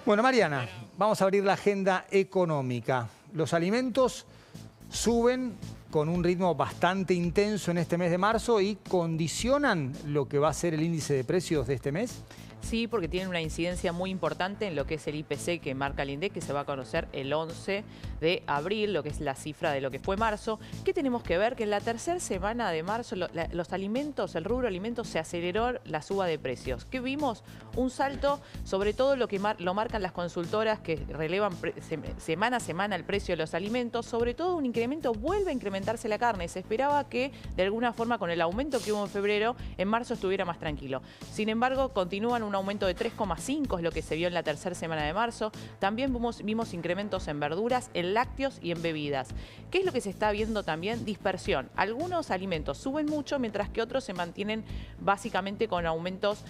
Bueno, Mariana, vamos a abrir la agenda económica. Los alimentos suben con un ritmo bastante intenso en este mes de marzo y condicionan lo que va a ser el índice de precios de este mes. Sí, porque tienen una incidencia muy importante en lo que es el IPC que marca el INDEC, que se va a conocer el 11 de abril, lo que es la cifra de lo que fue marzo. ¿Qué tenemos que ver? Que en la tercera semana de marzo los alimentos, el rubro alimentos, se aceleró la suba de precios. ¿Qué vimos? Un salto, sobre todo lo que lo marcan las consultoras que relevan semana a semana el precio de los alimentos, sobre todo un incremento, vuelve a incrementarse la carne. Se esperaba que de alguna forma con el aumento que hubo en febrero, en marzo estuviera más tranquilo. Sin embargo, continúan un aumento de 3,5 es lo que se vio en la tercera semana de marzo. También vimos incrementos en verduras, en lácteos y en bebidas. ¿Qué es lo que se está viendo también? Dispersión. Algunos alimentos suben mucho, mientras que otros se mantienen básicamente con aumentos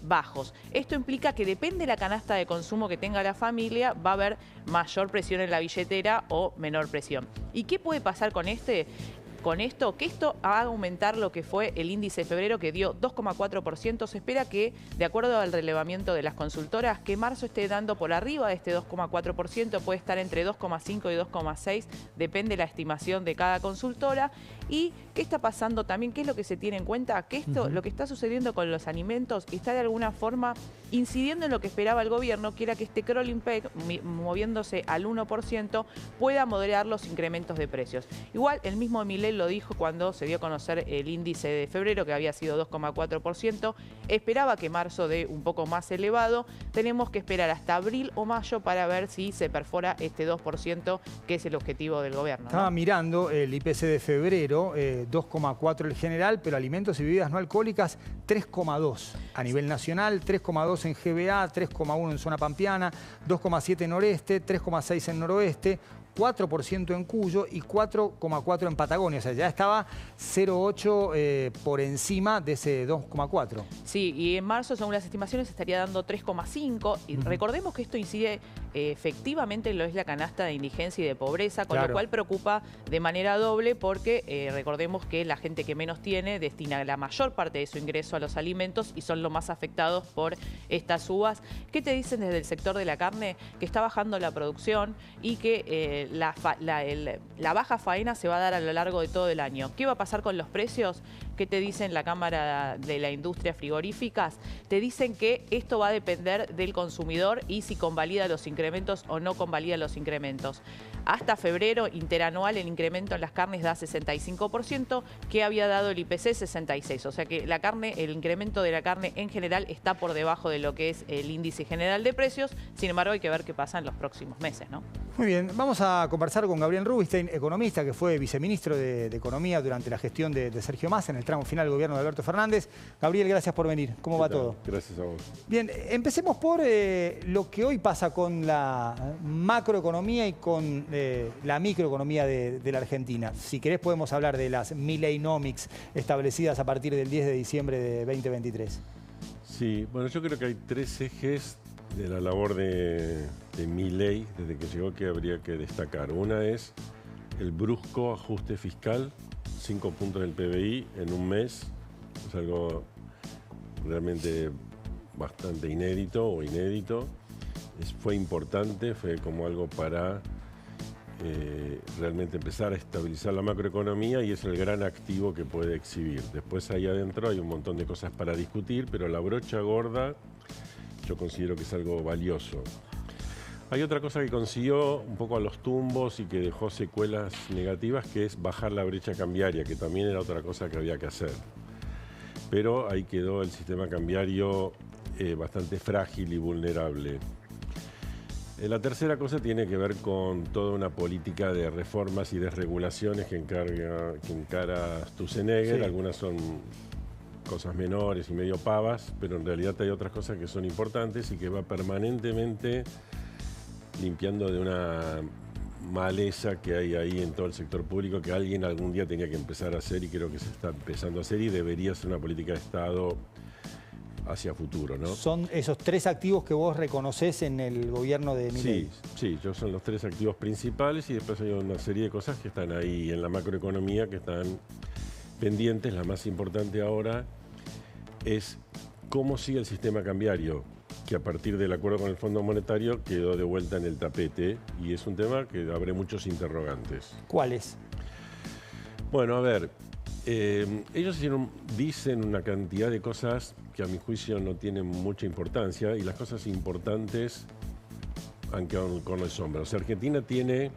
bajos. Esto implica que depende de la canasta de consumo que tenga la familia, va a haber mayor presión en la billetera o menor presión. ¿Y qué puede pasar con esto? Que esto va a aumentar lo que fue el índice de febrero, que dio 2,4%. Se espera que, de acuerdo al relevamiento de las consultoras, que marzo esté dando por arriba de este 2,4%, puede estar entre 2,5 y 2,6, depende de la estimación de cada consultora. ¿Y qué está pasando también? ¿Qué es lo que se tiene en cuenta? Que esto, lo que está sucediendo con los alimentos, está de alguna forma incidiendo en lo que esperaba el gobierno, que era que este crawling peg, moviéndose al 1%, pueda moderar los incrementos de precios. Igual, el mismo Milei lo dijo cuando se dio a conocer el índice de febrero, que había sido 2,4%. Esperaba que marzo dé un poco más elevado. Tenemos que esperar hasta abril o mayo para ver si se perfora este 2%, que es el objetivo del gobierno, ¿no? Estaba mirando el IPC de febrero, 2,4 el general, pero alimentos y bebidas no alcohólicas, 3,2 a nivel nacional, 3,2 en GBA, 3,1 en zona pampeana, 2,7 en noreste, 3,6 en noroeste, 4% en Cuyo y 4,4 en Patagonia. O sea, ya estaba 0,8 por encima de ese 2,4. Sí, y en marzo, según las estimaciones, estaría dando 3,5. Y recordemos que esto incide efectivamente en lo que es la canasta de indigencia y de pobreza, con lo cual preocupa de manera doble porque recordemos que la gente que menos tiene destina la mayor parte de su ingreso a los alimentos y son los más afectados por estas subas. ¿Qué te dicen desde el sector de la carne? Que está bajando la producción y que la baja faena se va a dar a lo largo de todo el año. ¿Qué va a pasar con los precios? ¿Qué te dicen la Cámara de la Industria Frigoríficas? Te dicen que esto va a depender del consumidor y si convalida los incrementos o no convalida los incrementos. Hasta febrero interanual el incremento en las carnes da 65%, que había dado el IPC 66%. O sea que la carne, el incremento de la carne en general está por debajo de lo que es el índice general de precios. Sin embargo, hay que ver qué pasa en los próximos meses, ¿no? Muy bien, vamos a conversar con Gabriel Rubinstein, economista, que fue viceministro de Economía durante la gestión de Sergio Massa en el tramo final del gobierno de Alberto Fernández. Gabriel, gracias por venir. ¿Cómo va todo? Gracias a vos. Bien, empecemos por lo que hoy pasa con la macroeconomía y con la microeconomía de la Argentina. Si querés podemos hablar de las Mileinomics establecidas a partir del 10 de diciembre de 2023. Sí, bueno, yo creo que hay tres ejes de la labor de Milei desde que llegó que habría que destacar. Una es el brusco ajuste fiscal, 5 puntos del PBI en un mes. Es algo realmente bastante inédito o inédito. Fue importante, fue como algo para realmente empezar a estabilizar la macroeconomía y es el gran activo que puede exhibir. Después ahí adentro hay un montón de cosas para discutir, pero la brocha gorda yo considero que es algo valioso. Hay otra cosa que consiguió un poco a los tumbos y que dejó secuelas negativas, que es bajar la brecha cambiaria, que también era otra cosa que había que hacer. Pero ahí quedó el sistema cambiario bastante frágil y vulnerable. La tercera cosa tiene que ver con toda una política de reformas y desregulaciones que encara Sturzenegger. Sí. Algunas son cosas menores y medio pavas, pero en realidad hay otras cosas que son importantes y que va permanentemente limpiando de una maleza que hay ahí en todo el sector público que alguien algún día tenía que empezar a hacer y creo que se está empezando a hacer y debería ser una política de Estado hacia futuro, ¿no? ¿Son esos tres activos que vos reconoces en el gobierno de Milei? Sí, son los tres activos principales y después hay una serie de cosas que están ahí en la macroeconomía que están pendientes. La más importante ahora es cómo sigue el sistema cambiario. que a partir del acuerdo con el Fondo Monetario quedó de vuelta en el tapete y es un tema que abre muchos interrogantes. ¿Cuáles? Bueno, a ver, ellos dicen una cantidad de cosas que a mi juicio no tienen mucha importancia y las cosas importantes han quedado con el sombra. O sea, Argentina tiene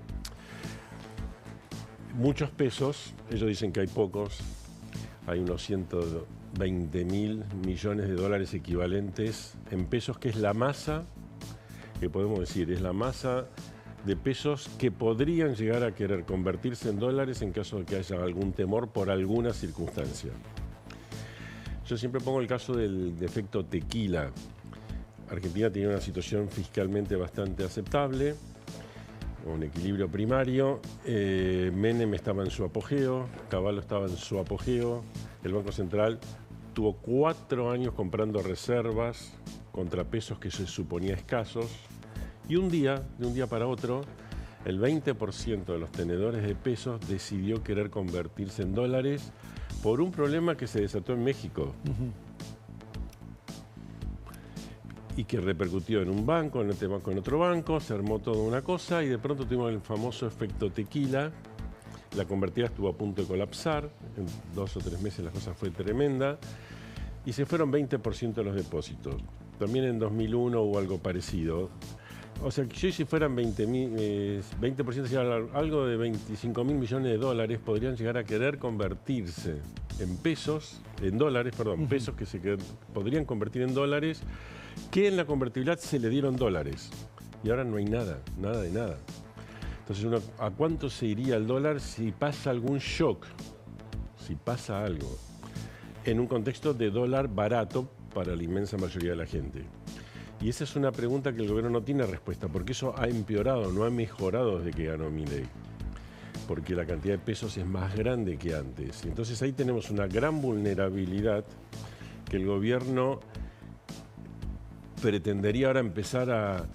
muchos pesos, ellos dicen que hay pocos, hay unos 120.000 millones de dólares equivalentes en pesos, que es la masa, que podemos decir, es la masa de pesos que podrían llegar a querer convertirse en dólares en caso de que haya algún temor por alguna circunstancia. Yo siempre pongo el caso del efecto tequila. Argentina tenía una situación fiscalmente bastante aceptable, un equilibrio primario. Menem estaba en su apogeo, Cavallo estaba en su apogeo. El Banco Central tuvo 4 años comprando reservas contra pesos que se suponía escasos. Y de un día para otro, el 20% de los tenedores de pesos decidió querer convertirse en dólares por un problema que se desató en México. Y que repercutió en un banco, en otro banco, se armó toda una cosa y de pronto tuvimos el famoso efecto tequila. La convertida estuvo a punto de colapsar, en 2 o 3 meses la cosa fue tremenda y se fueron 20% de los depósitos. También en 2001 hubo algo parecido. O sea, que si fueran 20%, si algo de 25.000 millones de dólares, podrían llegar a querer convertirse en pesos, en dólares, perdón, pesos que se podrían convertir en dólares, que en la convertibilidad se le dieron dólares. Y ahora no hay nada, nada de nada. Entonces, ¿a cuánto se iría el dólar si pasa algún shock? Si pasa algo. En un contexto de dólar barato para la inmensa mayoría de la gente. Y esa es una pregunta que el gobierno no tiene respuesta, porque eso ha empeorado, no ha mejorado desde que ganó Milei. Porque la cantidad de pesos es más grande que antes. Entonces ahí tenemos una gran vulnerabilidad que el gobierno pretendería ahora empezar a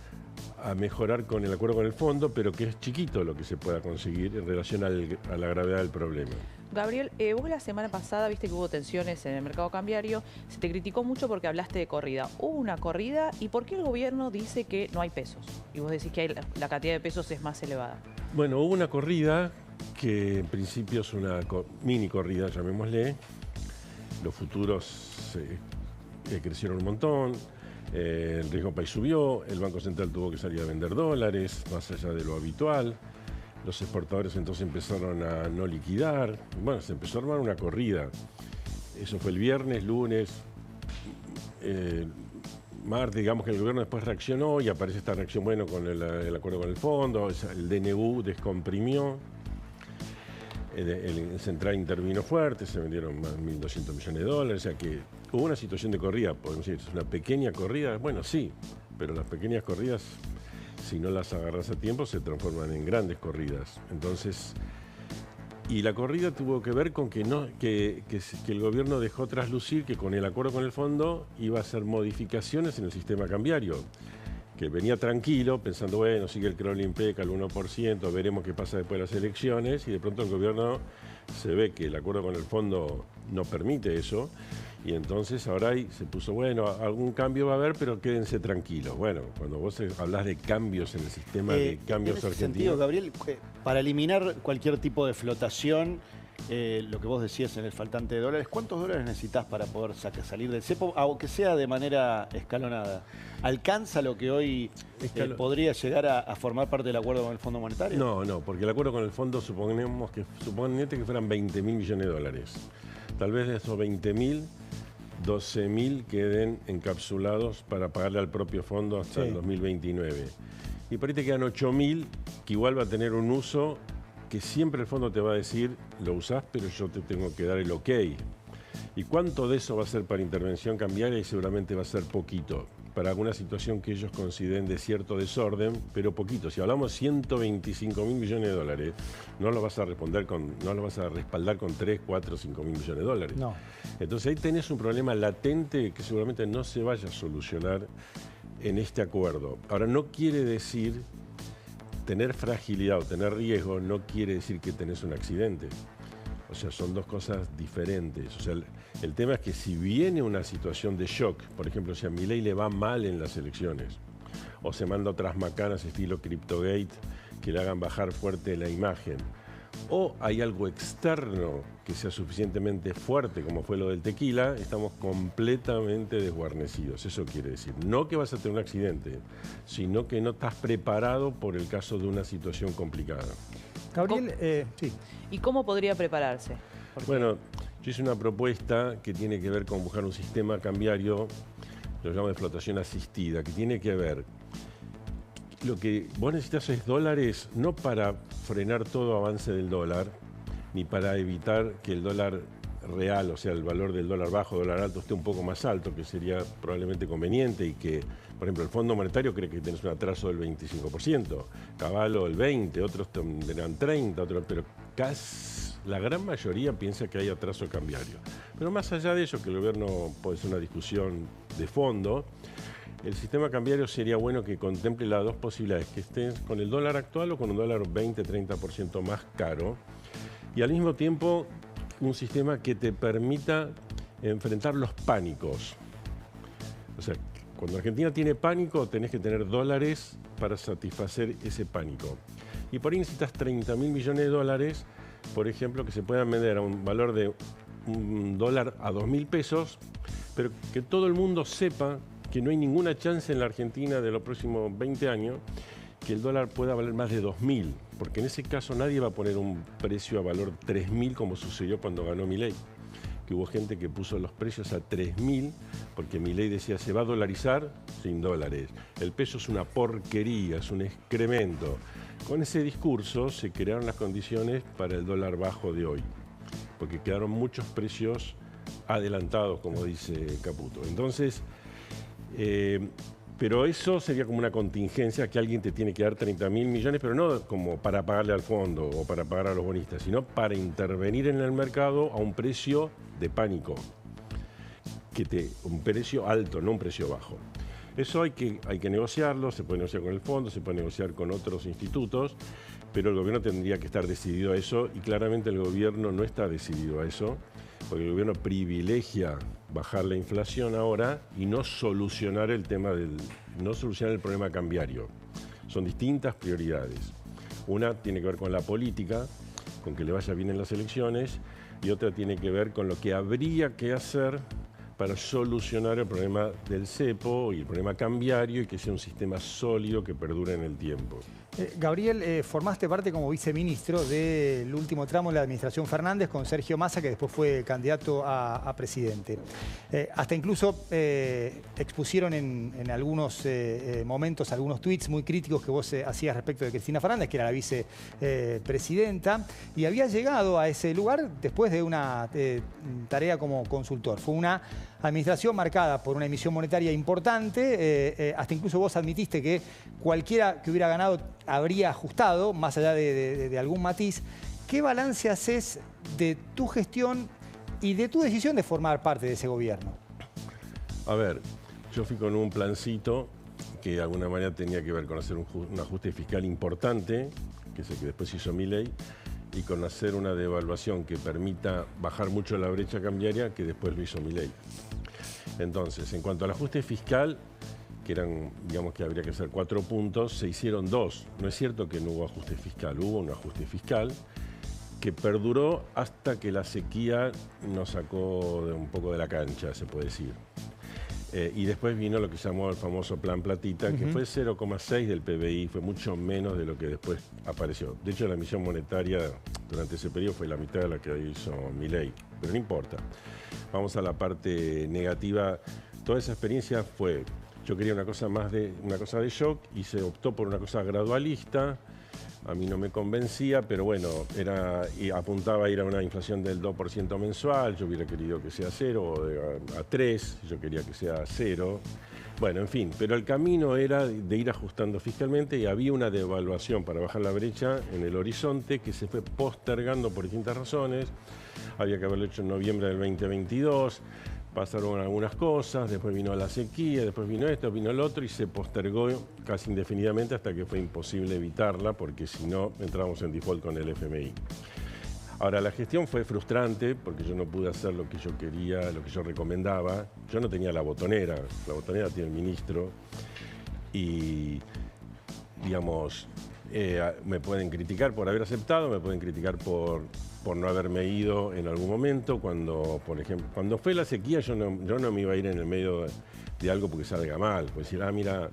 mejorar con el acuerdo con el fondo, pero que es chiquito lo que se pueda conseguir en relación a la gravedad del problema. Gabriel, vos la semana pasada viste que hubo tensiones en el mercado cambiario, se te criticó mucho porque hablaste de corrida. ¿Hubo una corrida y por qué el gobierno dice que no hay pesos? Y vos decís que la cantidad de pesos es más elevada. Bueno, hubo una corrida que en principio es una mini corrida, llamémosle. Los futuros crecieron un montón. El riesgo país subió, el Banco Central tuvo que salir a vender dólares, más allá de lo habitual. Los exportadores entonces empezaron a no liquidar. Bueno, se empezó a armar una corrida. Eso fue el viernes, lunes, martes, digamos que el gobierno después reaccionó y aparece esta reacción, bueno, con el acuerdo con el fondo, el DNU descomprimió. El central intervino fuerte, se vendieron más de 1.200 millones de dólares, o sea que hubo una situación de corrida, podemos decir, es una pequeña corrida, bueno, sí, pero las pequeñas corridas, si no las agarras a tiempo, se transforman en grandes corridas. Entonces, y la corrida tuvo que ver con que el gobierno dejó traslucir que con el acuerdo con el fondo iba a hacer modificaciones en el sistema cambiario, que venía tranquilo, pensando, bueno, sigue el Crowley PEC al 1%, veremos qué pasa después de las elecciones, y de pronto el gobierno se ve que el acuerdo con el fondo no permite eso, y entonces ahora se puso, bueno, algún cambio va a haber, pero quédense tranquilos. Bueno, cuando vos hablas de cambios en el sistema de cambios argentino. Sentido, Gabriel, para eliminar cualquier tipo de flotación, lo que vos decías en el faltante de dólares, ¿cuántos dólares necesitas para poder salir del cepo, aunque sea de manera escalonada? ¿Alcanza lo que hoy podría llegar a formar parte del acuerdo con el Fondo Monetario? No, porque el acuerdo con el fondo suponete que fueran 20.000 millones de dólares. Tal vez de esos 20.000, 12.000 queden encapsulados para pagarle al propio fondo hasta el 2029. Y por ahí te quedan 8.000 que igual va a tener un uso que siempre el fondo te va a decir, lo usás, pero yo te tengo que dar el ok. ¿Y cuánto de eso va a ser para intervención cambiaria? Y seguramente va a ser poquito, para alguna situación que ellos consideren de cierto desorden, pero poquito. Si hablamos de 125.000 millones de dólares, no lo vas a respaldar con 3, 4, 5.000 millones de dólares. No. Entonces ahí tenés un problema latente que seguramente no se vaya a solucionar en este acuerdo. Ahora, no quiere decir tener fragilidad o tener riesgo, no quiere decir que tenés un accidente. O sea, son dos cosas diferentes. O sea, el tema es que si viene una situación de shock, por ejemplo, si a Milei le va mal en las elecciones, o se manda otras macanas estilo CryptoGate que le hagan bajar fuerte la imagen, o hay algo externo que sea suficientemente fuerte, como fue lo del tequila, estamos completamente desguarnecidos. Eso quiere decir, no que vas a tener un accidente, sino que no estás preparado por el caso de una situación complicada. Gabriel, sí. ¿Y cómo podría prepararse? Porque... Bueno, yo hice una propuesta que tiene que ver con buscar un sistema cambiario, lo llamo de flotación asistida, que tiene que ver, lo que vos necesitas es dólares no para frenar todo avance del dólar, ni para evitar que el dólar real, o sea, el valor del dólar bajo, dólar alto, esté un poco más alto, que sería probablemente conveniente y que, por ejemplo, el Fondo Monetario cree que tenés un atraso del 25%, Cavallo el 20%, otros tendrán 30%, otros, pero casi la gran mayoría piensa que hay atraso cambiario. Pero más allá de eso, que el gobierno puede ser una discusión de fondo, el sistema cambiario sería bueno que contemple las dos posibilidades, que estés con el dólar actual o con un dólar 20-30% más caro, y al mismo tiempo un sistema que te permita enfrentar los pánicos. O sea, cuando Argentina tiene pánico, tenés que tener dólares para satisfacer ese pánico. Y por ahí necesitas 30.000 millones de dólares, por ejemplo, que se puedan vender a un valor de $1 a 2.000 pesos, pero que todo el mundo sepa que no hay ninguna chance en la Argentina de los próximos 20 años que el dólar pueda valer más de 2.000, porque en ese caso nadie va a poner un precio a valor 3.000 como sucedió cuando ganó Milei, que hubo gente que puso los precios a 3.000 porque Milei decía se va a dolarizar sin dólares. El peso es una porquería, es un excremento. Con ese discurso se crearon las condiciones para el dólar bajo de hoy, porque quedaron muchos precios adelantados, como dice Caputo. Entonces, pero eso sería como una contingencia que alguien te tiene que dar 30.000 millones, pero no como para pagarle al fondo o para pagar a los bonistas, sino para intervenir en el mercado a un precio de pánico, un precio alto, no un precio bajo. Eso hay que negociarlo, se puede negociar con el fondo, se puede negociar con otros institutos, pero el gobierno tendría que estar decidido a eso y claramente el gobierno no está decidido a eso, porque el gobierno privilegia bajar la inflación ahora y no solucionar el problema cambiario. Son distintas prioridades. Una tiene que ver con la política, con que le vaya bien en las elecciones, y otra tiene que ver con lo que habría que hacer para solucionar el problema del cepo y el problema cambiario y que sea un sistema sólido que perdure en el tiempo. Gabriel, formaste parte como viceministro del último tramo de la administración Fernández con Sergio Massa, que después fue candidato a presidente. Hasta incluso expusieron en algunos momentos algunos tuits muy críticos que vos hacías respecto de Cristina Fernández, que era la vicepresidenta, y había llegado a ese lugar después de una tarea como consultor. Fue una administración marcada por una emisión monetaria importante, hasta incluso vos admitiste que cualquiera que hubiera ganado habría ajustado, más allá de algún matiz. ¿Qué balance haces de tu gestión y de tu decisión de formar parte de ese gobierno? A ver, yo fui con un plancito que de alguna manera tenía que ver con hacer un ajuste fiscal importante, que es el que después hizo Milei, y con hacer una devaluación que permita bajar mucho la brecha cambiaria, que después lo hizo Milei. Entonces, en cuanto al ajuste fiscal, que eran, digamos que habría que hacer 4 puntos, se hicieron 2. No es cierto que no hubo ajuste fiscal, hubo un ajuste fiscal que perduró hasta que la sequía nos sacó un poco de la cancha, se puede decir. Y después vino lo que se llamó el famoso Plan Platita, que fue 0,6 del PBI, fue mucho menos de lo que después apareció. De hecho, la emisión monetaria durante ese periodo fue la mitad de la que hizo Milei, pero no importa. Vamos a la parte negativa. Toda esa experiencia fue, yo quería una cosa de shock y se optó por una cosa gradualista. A mí no me convencía, pero bueno, apuntaba a ir a una inflación del 2% mensual, yo hubiera querido que sea 0 o a 3, yo quería que sea 0. Bueno, en fin, pero el camino era de ir ajustando fiscalmente y había una devaluación para bajar la brecha en el horizonte que se fue postergando por distintas razones. Había que haberlo hecho en noviembre del 2022. Pasaron algunas cosas, después vino la sequía, después vino esto, vino el otro y se postergó casi indefinidamente hasta que fue imposible evitarla porque si no entrábamos en default con el FMI. Ahora, la gestión fue frustrante porque yo no pude hacer lo que yo quería, lo que yo recomendaba. Yo no tenía la botonera tiene el ministro y, digamos, me pueden criticar por haber aceptado, me pueden criticar por no haberme ido en algún momento. Cuando, por ejemplo, cuando fue la sequía, yo no me iba a ir en el medio de algo porque salga mal. Pues decir, mira,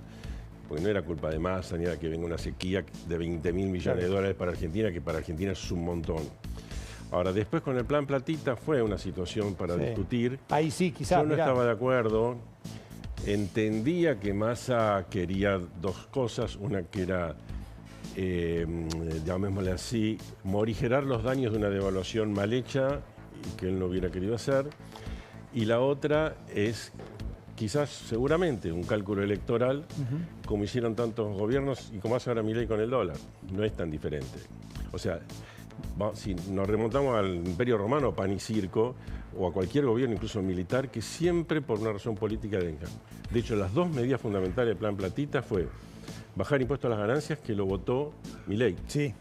porque no era culpa de Massa ni era que venga una sequía de 20.000 millones de dólares para Argentina, que para Argentina es un montón. Ahora, después con el plan Platita fue una situación para discutir. Ahí sí, quizás. Yo no estaba de acuerdo. Entendía que Massa quería dos cosas. Una que era, llamémosle así, morigerar los daños de una devaluación mal hecha y que él no hubiera querido hacer. Y la otra es, quizás, seguramente, un cálculo electoral, como hicieron tantos gobiernos y como hace ahora Milei con el dólar. No es tan diferente. O sea, si nos remontamos al Imperio Romano, pan y circo, o a cualquier gobierno, incluso militar, que siempre por una razón política venga. De hecho, las dos medidas fundamentales del plan Platita fue bajar impuestos a las ganancias, que lo votó Milei. Sí.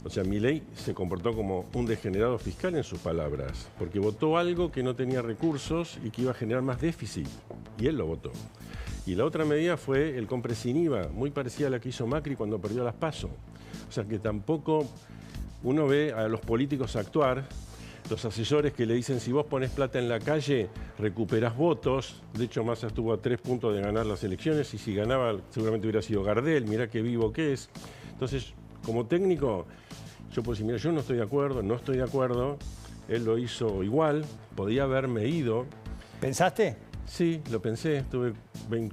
O sea, Milei se comportó como un degenerado fiscal en sus palabras, porque votó algo que no tenía recursos y que iba a generar más déficit, y él lo votó. Y la otra medida fue el compre sin IVA, muy parecida a la que hizo Macri cuando perdió las PASO. O sea, que tampoco uno ve a los políticos actuar, los asesores que le dicen, si vos pones plata en la calle, recuperás votos. De hecho, Massa estuvo a 3 puntos de ganar las elecciones, y si ganaba, seguramente hubiera sido Gardel, mirá qué vivo que es. Entonces, como técnico, yo puedo decir, mira, yo no estoy de acuerdo, no estoy de acuerdo. Él lo hizo igual, podía haberme ido. ¿Pensaste? Sí, lo pensé. Estuve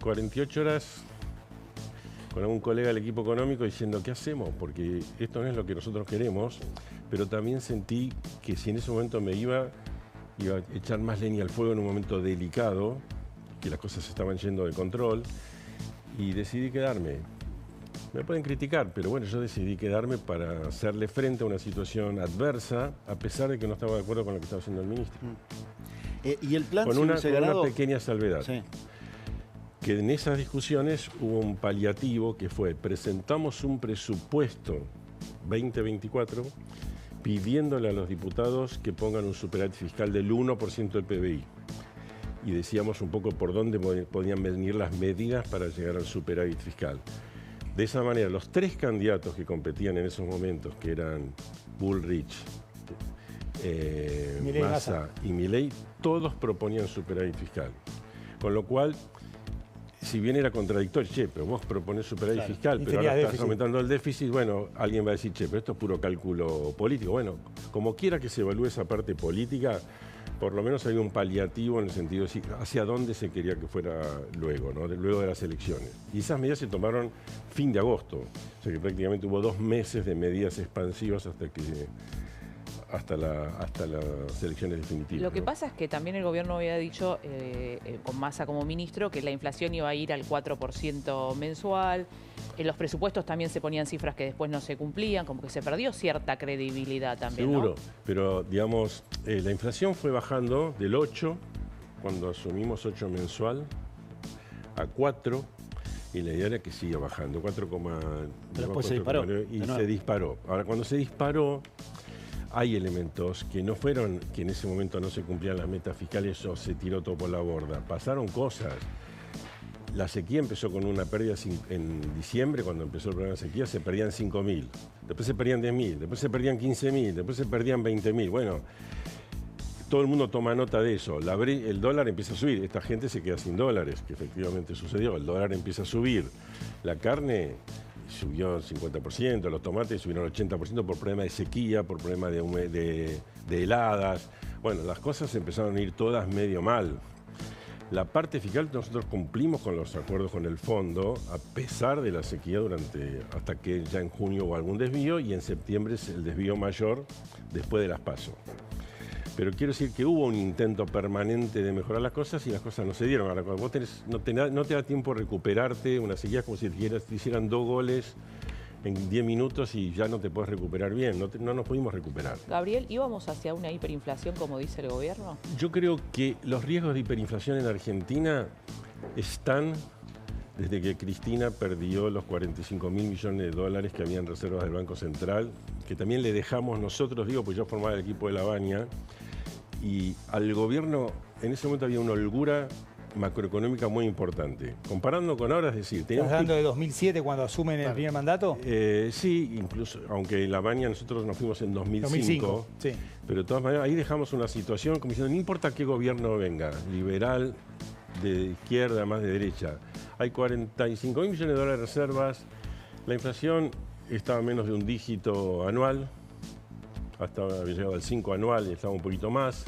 48 horas con algún colega del equipo económico diciendo, ¿qué hacemos? Porque esto no es lo que nosotros queremos. Pero también sentí que si en ese momento me iba a echar más leña al fuego en un momento delicado, que las cosas se estaban yendo de control, y decidí quedarme. Me pueden criticar, pero bueno, yo decidí quedarme para hacerle frente a una situación adversa, a pesar de que no estaba de acuerdo con lo que estaba haciendo el ministro. ¿Y el plan con una pequeña salvedad. Sí. Que en esas discusiones hubo un paliativo que fue, presentamos un presupuesto 2024 pidiéndole a los diputados que pongan un superávit fiscal del 1% del PBI. Y decíamos un poco por dónde podían venir las medidas para llegar al superávit fiscal. De esa manera, los 3 candidatos que competían en esos momentos, que eran Bullrich, Massa y Milei, todos proponían superávit fiscal. Con lo cual, si bien era contradictorio, pero vos proponés superávit fiscal, pero ahora estás aumentando el déficit, bueno, alguien va a decir, pero esto es puro cálculo político. Bueno, como quiera que se evalúe esa parte política, por lo menos hay un paliativo en el sentido de decir hacia dónde se quería que fuera luego, ¿no? Luego de las elecciones. Y esas medidas se tomaron fin de agosto, o sea que prácticamente hubo 2 meses de medidas expansivas hasta las elecciones definitivas. Lo que pasa es que también el gobierno había dicho, con Massa como ministro, que la inflación iba a ir al 4% mensual. En los presupuestos también se ponían cifras que después no se cumplían, como que se perdió cierta credibilidad también. Seguro, ¿no? pero digamos, la inflación fue bajando del 8, cuando asumimos 8 mensual, a 4, y la idea era que siga bajando, 4, pero después se disparó. Y se disparó. Ahora, cuando se disparó, hay elementos que no fueron, que en ese momento no se cumplían las metas fiscales o se tiró todo por la borda. Pasaron cosas. La sequía empezó con una pérdida en diciembre, cuando empezó el problema de sequía, se perdían 5.000. Después se perdían 10.000, después se perdían 15.000, después se perdían 20.000. Bueno, todo el mundo toma nota de eso. El dólar empieza a subir. Esta gente se queda sin dólares, que efectivamente sucedió. El dólar empieza a subir. La carne subió el 50%, los tomates subieron el 80% por problema de sequía, por problema de heladas. Bueno, las cosas empezaron a ir todas medio mal. La parte fiscal, nosotros cumplimos con los acuerdos con el fondo, a pesar de la sequía hasta que ya en junio hubo algún desvío, y en septiembre es el desvío mayor después de las PASO. Pero quiero decir que hubo un intento permanente de mejorar las cosas y las cosas no se dieron. Ahora, cuando vos no te da tiempo recuperarte, una sequía es como si te hicieran 2 goles en 10 minutos y ya no te puedes recuperar bien. No nos pudimos recuperar. Gabriel, ¿íbamos hacia una hiperinflación como dice el gobierno? Yo creo que los riesgos de hiperinflación en Argentina están desde que Cristina perdió los 45.000 millones de dólares que había en reservas del Banco Central, que también le dejamos nosotros, digo, pues yo formaba el equipo de La Baña, y al gobierno en ese momento había una holgura macroeconómica muy importante. Comparando con ahora, es decir... ¿Estás hablando de 2007 cuando asumen el primer mandato? Sí, incluso, aunque en La Baña nosotros nos fuimos en 2005, sí. Pero de todas maneras ahí dejamos una situación como diciendo, no importa qué gobierno venga, liberal, de izquierda, más de derecha, hay 45.000 millones de dólares de reservas, la inflación estaba menos de un dígito anual, hasta había llegado al 5 anual y estaba un poquito más.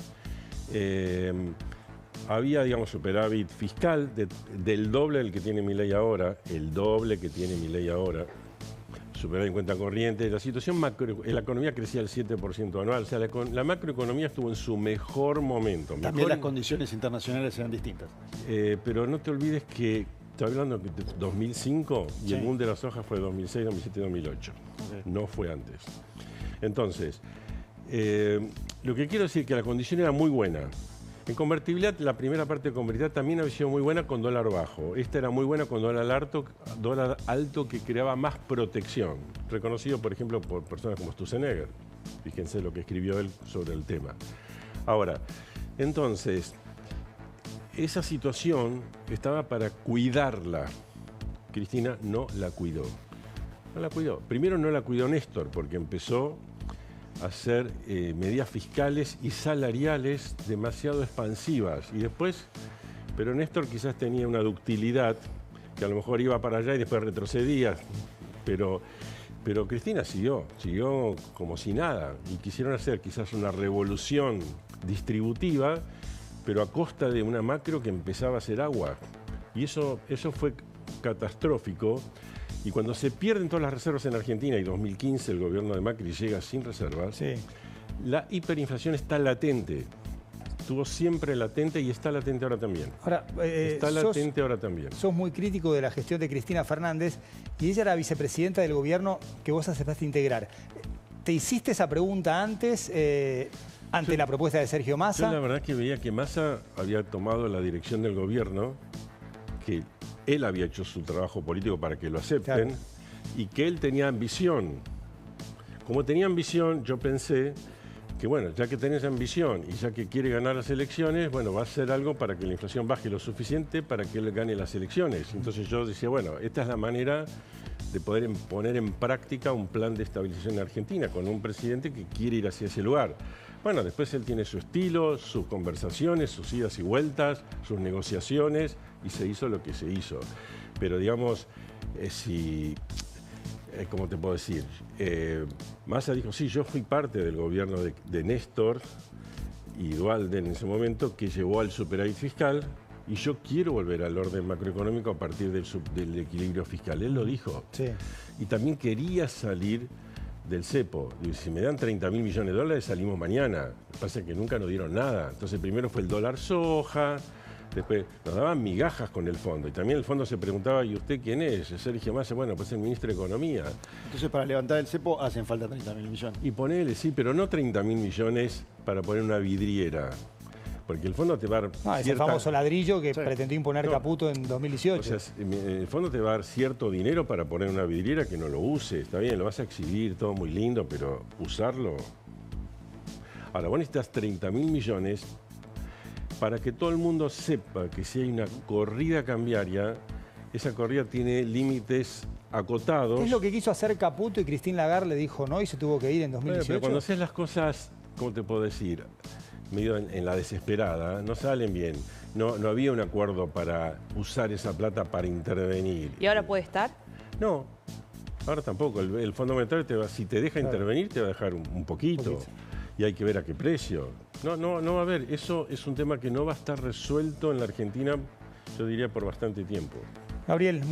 Había, digamos, superávit fiscal del doble del que tiene Milei ahora, el doble que tiene Milei ahora, superávit en cuenta corriente. La situación la economía crecía al 7% anual, o sea, la macroeconomía estuvo en su mejor momento. También las condiciones internacionales eran distintas. Pero no te olvides que estoy hablando de 2005 y Sí. el boom de la soja fue 2006, 2007, 2008. Okay. No fue antes. Entonces, lo que quiero decir es que la condición era muy buena. En convertibilidad, la primera parte de convertibilidad también había sido muy buena con dólar bajo. Esta era muy buena con dólar alto que creaba más protección. Reconocido, por ejemplo, por personas como Sturzenegger. Fíjense lo que escribió él sobre el tema. Ahora, entonces, esa situación estaba para cuidarla. Cristina no la cuidó. No la cuidó. Primero no la cuidó Néstor, porque empezó a hacer medidas fiscales y salariales demasiado expansivas. Y después, pero Néstor quizás tenía una ductilidad que a lo mejor iba para allá y después retrocedía. Pero Cristina siguió como si nada. Y quisieron hacer quizás una revolución distributiva, pero a costa de una macro que empezaba a hacer agua. Y eso fue catastrófico. Y cuando se pierden todas las reservas en Argentina, y 2015 el gobierno de Macri llega sin reservas, Sí. la hiperinflación está latente. Estuvo siempre latente y está latente ahora también. Ahora, Está latente ahora también. sos muy crítico de la gestión de Cristina Fernández y ella era vicepresidenta del gobierno que vos aceptaste integrar. ¿Te hiciste esa pregunta antes, ante la propuesta de Sergio Massa? Yo la verdad que veía que Massa había tomado la dirección del gobierno, que él había hecho su trabajo político para que lo acepten, Claro. y que él tenía ambición. Como tenía ambición, yo pensé que, bueno, ya que tenés ambición y ya que quiere ganar las elecciones, bueno, va a hacer algo para que la inflación baje lo suficiente para que él gane las elecciones. Entonces yo decía, bueno, esta es la manera de poder poner en práctica un plan de estabilización en Argentina con un presidente que quiere ir hacia ese lugar. Bueno, después él tiene su estilo, sus conversaciones, sus idas y vueltas, sus negociaciones, y se hizo lo que se hizo. Pero digamos, ¿cómo te puedo decir? Massa dijo, sí, yo fui parte del gobierno de Néstor y Duhalde en ese momento, que llevó al superávit fiscal, y yo quiero volver al orden macroeconómico a partir del equilibrio fiscal. Él lo dijo. Sí. Y también quería salir del cepo. Digo, si me dan 30.000 millones de dólares, salimos mañana. Lo que pasa es que nunca nos dieron nada. Entonces primero fue el dólar soja, después nos daban migajas con el fondo. Y también el fondo se preguntaba, ¿y usted quién es? Sergio Massa, bueno, pues el ministro de Economía. Entonces, para levantar el cepo hacen falta 30.000 millones. Y ponele, sí, pero no 30.000 millones para poner una vidriera. Porque el fondo te va a dar No, es el famoso ladrillo que Sí. pretendió imponer No. Caputo en 2018. O sea, el fondo te va a dar cierto dinero para poner una vidriera que no lo use. Está bien, lo vas a exhibir, todo muy lindo, pero usarlo. Ahora, vos necesitas 30.000 millones para que todo el mundo sepa que si hay una corrida cambiaria, esa corrida tiene límites acotados. ¿Qué es lo que quiso hacer Caputo y Christine Lagarde le dijo no y se tuvo que ir en Bueno, 2018? pero cuando haces las cosas, ¿cómo te puedo decir? Medio en la desesperada, no salen bien. No había un acuerdo para usar esa plata para intervenir. ¿Y ahora puede estar? No, ahora tampoco. El Fondo Monetario, si te deja intervenir, te va a dejar un poquito. Y hay que ver a qué precio. No va a haber. Eso es un tema que no va a estar resuelto en la Argentina, yo diría, por bastante tiempo. Gabriel,